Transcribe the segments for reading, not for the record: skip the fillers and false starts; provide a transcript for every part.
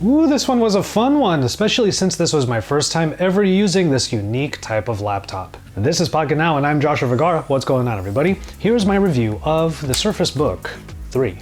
Ooh, this one was a fun one, especially since this was my first time ever using this unique type of laptop. This is Pocketnow and I'm Joshua Vergara. What's going on, everybody? Here's my review of the Surface Book 3.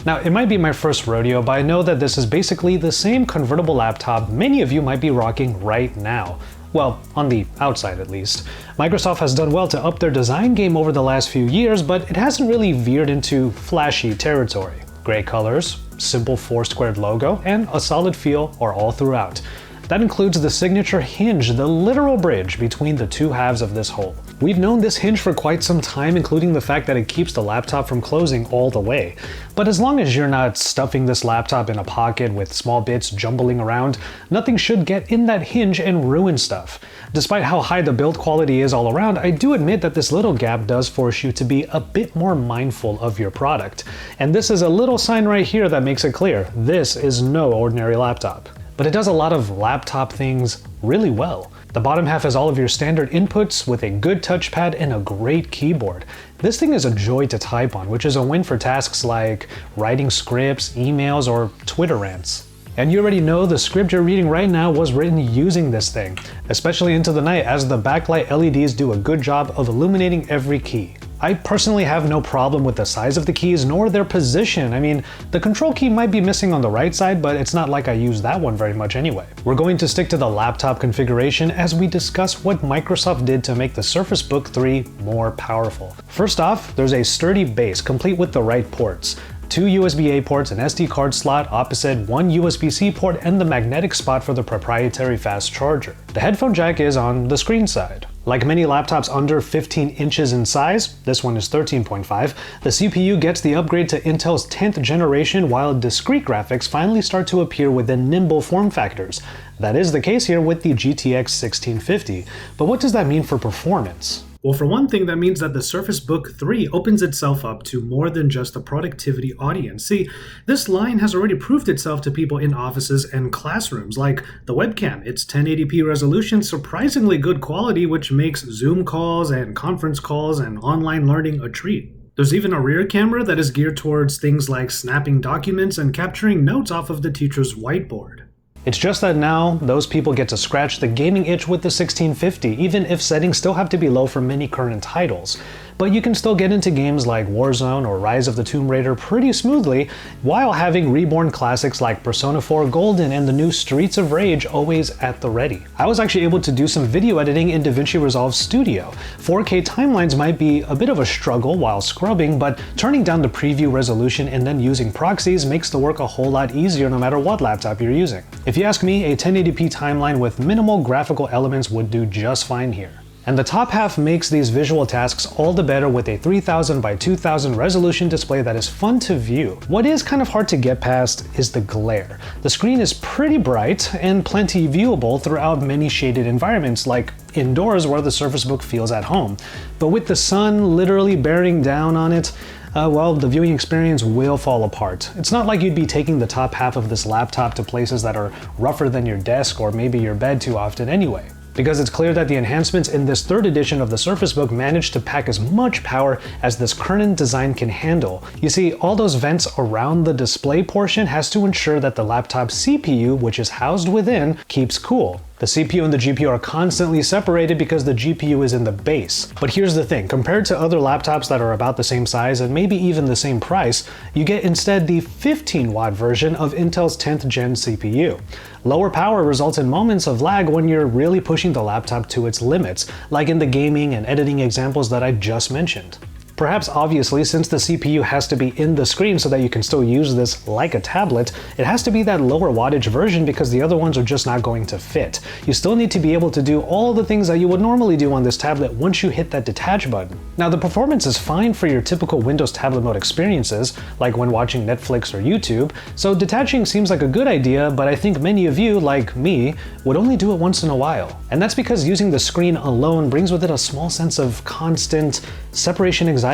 Now, it might be my first rodeo, but I know that this is basically the same convertible laptop many of you might be rocking right now. Well, on the outside at least. Microsoft has done well to up their design game over the last few years, but it hasn't really veered into flashy territory. Gray colors, simple 4-squared logo, and a solid feel are all throughout. That includes the signature hinge, the literal bridge between the two halves of this whole. We've known this hinge for quite some time, including the fact that it keeps the laptop from closing all the way. But as long as you're not stuffing this laptop in a pocket with small bits jumbling around, nothing should get in that hinge and ruin stuff. Despite how high the build quality is all around, I do admit that this little gap does force you to be a bit more mindful of your product. And this is a little sign right here that makes it clear, this is no ordinary laptop. But it does a lot of laptop things really well. The bottom half has all of your standard inputs with a good touchpad and a great keyboard. This thing is a joy to type on, which is a win for tasks like writing scripts, emails, or Twitter rants. And you already know the script you're reading right now was written using this thing, especially into the night as the backlight LEDs do a good job of illuminating every key. I personally have no problem with the size of the keys nor their position. I mean, the control key might be missing on the right side, but it's not like I use that one very much anyway. We're going to stick to the laptop configuration as we discuss what Microsoft did to make the Surface Book 3 more powerful. First off, there's a sturdy base complete with the right ports. 2 USB-A ports, an SD card slot opposite, 1 USB-C port, and the magnetic spot for the proprietary fast charger. The headphone jack is on the screen side. Like many laptops under 15 inches in size, this one is 13.5, the CPU gets the upgrade to Intel's 10th generation while discrete graphics finally start to appear within nimble form factors. That is the case here with the GTX 1650. But what does that mean for performance? Well, for one thing, that means that the Surface Book 3 opens itself up to more than just a productivity audience. See, this line has already proved itself to people in offices and classrooms, like the webcam. It's 1080p resolution, surprisingly good quality, which makes Zoom calls and conference calls and online learning a treat. There's even a rear camera that is geared towards things like snapping documents and capturing notes off of the teacher's whiteboard. It's just that now, those people get to scratch the gaming itch with the 1650, even if settings still have to be low for many current titles. But you can still get into games like Warzone or Rise of the Tomb Raider pretty smoothly, while having reborn classics like Persona 4 Golden and the new Streets of Rage always at the ready. I was actually able to do some video editing in DaVinci Resolve Studio. 4K timelines might be a bit of a struggle while scrubbing, but turning down the preview resolution and then using proxies makes the work a whole lot easier no matter what laptop you're using. If you ask me, a 1080p timeline with minimal graphical elements would do just fine here. And the top half makes these visual tasks all the better with a 3000 by 2000 resolution display that is fun to view. What is kind of hard to get past is the glare. The screen is pretty bright and plenty viewable throughout many shaded environments like indoors where the Surface Book feels at home. But with the sun literally bearing down on it, well, the viewing experience will fall apart. It's not like you'd be taking the top half of this laptop to places that are rougher than your desk or maybe your bed too often anyway. Because it's clear that the enhancements in this third edition of the Surface Book managed to pack as much power as this current design can handle. You see, all those vents around the display portion has to ensure that the laptop's CPU, which is housed within, keeps cool. The CPU and the GPU are constantly separated because the GPU is in the base. But here's the thing, compared to other laptops that are about the same size and maybe even the same price, you get instead the 15-watt version of Intel's 10th gen CPU. Lower power results in moments of lag when you're really pushing the laptop to its limits, like in the gaming and editing examples that I just mentioned. Perhaps obviously, since the CPU has to be in the screen so that you can still use this like a tablet, it has to be that lower wattage version because the other ones are just not going to fit. You still need to be able to do all the things that you would normally do on this tablet once you hit that detach button. Now, the performance is fine for your typical Windows tablet mode experiences, like when watching Netflix or YouTube, so detaching seems like a good idea, but I think many of you, like me, would only do it once in a while. And that's because using the screen alone brings with it a small sense of constant separation anxiety.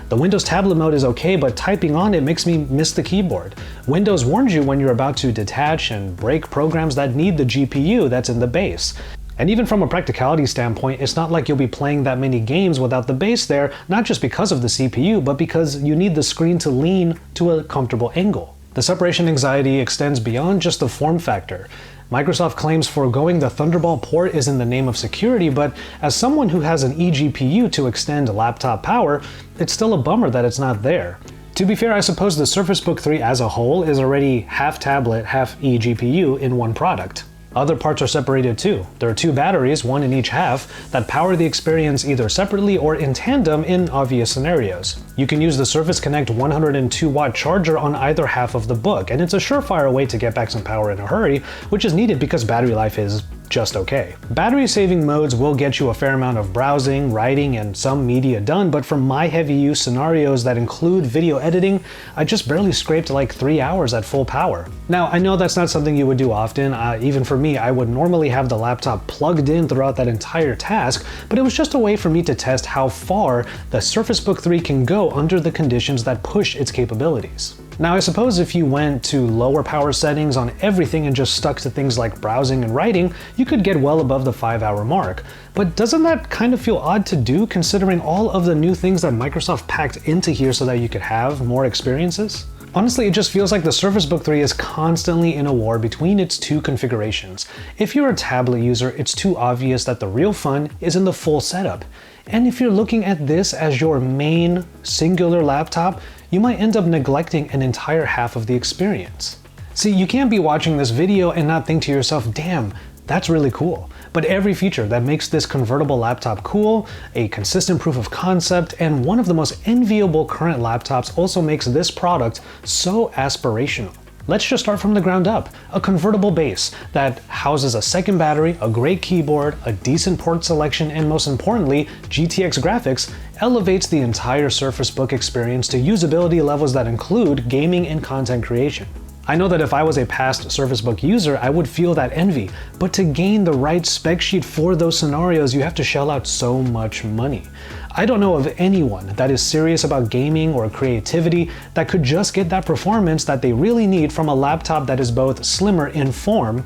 The Windows tablet mode is okay, but typing on it makes me miss the keyboard. Windows warns you when you're about to detach and break programs that need the GPU that's in the base. And even from a practicality standpoint, it's not like you'll be playing that many games without the base there, not just because of the CPU, but because you need the screen to lean to a comfortable angle. The separation anxiety extends beyond just the form factor. Microsoft claims foregoing the Thunderbolt port is in the name of security, but as someone who has an eGPU to extend laptop power, it's still a bummer that it's not there. To be fair, I suppose the Surface Book 3 as a whole is already half tablet, half eGPU in one product. Other parts are separated too. There are two batteries, one in each half, that power the experience either separately or in tandem in obvious scenarios. You can use the Surface Connect 102-watt charger on either half of the book, and it's a surefire way to get back some power in a hurry, which is needed because battery life is just okay. Battery saving modes will get you a fair amount of browsing, writing, and some media done, but for my heavy use scenarios that include video editing, I just barely scraped like 3 hours at full power. Now, I know that's not something you would do often. Even for me, I would normally have the laptop plugged in throughout that entire task, but it was just a way for me to test how far the Surface Book 3 can go under the conditions that push its capabilities. Now, I suppose if you went to lower power settings on everything and just stuck to things like browsing and writing, you could get well above the 5-hour mark. But doesn't that kind of feel odd to do, considering all of the new things that Microsoft packed into here so that you could have more experiences? Honestly, it just feels like the Surface Book 3 is constantly in a war between its two configurations. If you're a tablet user, it's too obvious that the real fun is in the full setup. And if you're looking at this as your main singular laptop, you might end up neglecting an entire half of the experience. See, you can't be watching this video and not think to yourself, damn, that's really cool. But every feature that makes this convertible laptop cool, a consistent proof of concept, and one of the most enviable current laptops also makes this product so aspirational. Let's just start from the ground up. A convertible base that houses a second battery, a great keyboard, a decent port selection, and most importantly, GTX graphics elevates the entire Surface Book experience to usability levels that include gaming and content creation. I know that if I was a past Surface Book user, I would feel that envy, but to gain the right spec sheet for those scenarios, you have to shell out so much money. I don't know of anyone that is serious about gaming or creativity that could just get that performance that they really need from a laptop that is both slimmer in form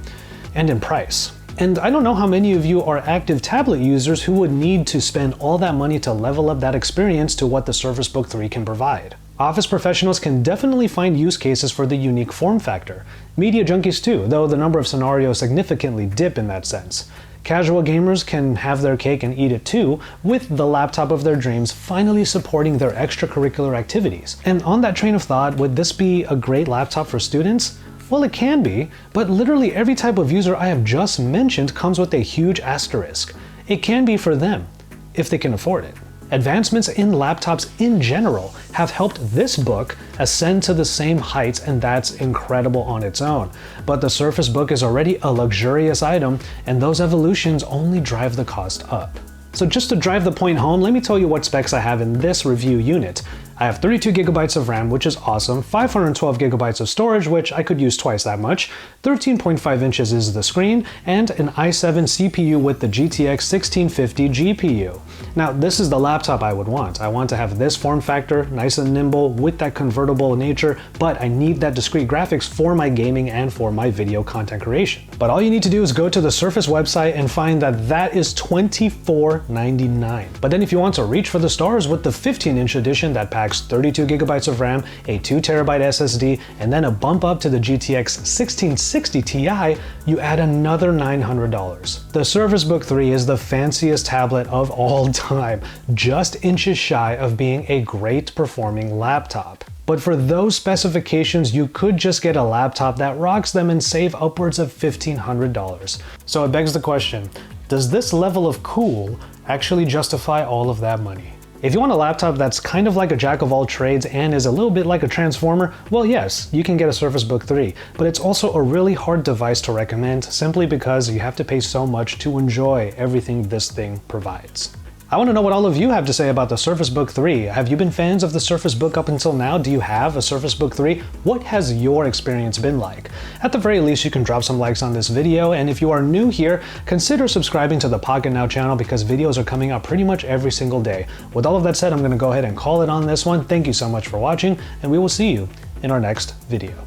and in price. And I don't know how many of you are active tablet users who would need to spend all that money to level up that experience to what the Surface Book 3 can provide. Office professionals can definitely find use cases for the unique form factor. Media junkies too, though the number of scenarios significantly dip in that sense. Casual gamers can have their cake and eat it too, with the laptop of their dreams finally supporting their extracurricular activities. And on that train of thought, would this be a great laptop for students? Well, it can be, but literally every type of user I have just mentioned comes with a huge asterisk. It can be for them, if they can afford it. Advancements in laptops in general have helped this book ascend to the same heights, and that's incredible on its own. But the Surface Book is already a luxurious item, and those evolutions only drive the cost up. So just to drive the point home, let me tell you what specs I have in this review unit. I have 32 gigabytes of RAM, which is awesome, 512 gigabytes of storage, which I could use twice that much, 13.5 inches is the screen, and an i7 CPU with the GTX 1650 GPU. Now, this is the laptop I would want. I want to have this form factor, nice and nimble, with that convertible nature, but I need that discrete graphics for my gaming and for my video content creation. But all you need to do is go to the Surface website and find that that is $24.99. But then if you want to reach for the stars with the 15-inch edition that packs 32 gigabytes of RAM, a 2 terabyte SSD, and then a bump up to the GTX 1660 Ti, you add another $900. The Surface Book 3 is the fanciest tablet of all time, just inches shy of being a great performing laptop. But for those specifications, you could just get a laptop that rocks them and save upwards of $1,500. So it begs the question, does this level of cool actually justify all of that money? If you want a laptop that's kind of like a jack of all trades and is a little bit like a transformer, well yes, you can get a Surface Book 3, but it's also a really hard device to recommend simply because you have to pay so much to enjoy everything this thing provides. I want to know what all of you have to say about the Surface Book 3. Have you been fans of the Surface Book up until now? Do you have a Surface Book 3? What has your experience been like? At the very least, you can drop some likes on this video, and if you are new here, consider subscribing to the Pocketnow channel because videos are coming out pretty much every single day. With all of that said, I'm going to go ahead and call it on this one. Thank you so much for watching, and we will see you in our next video.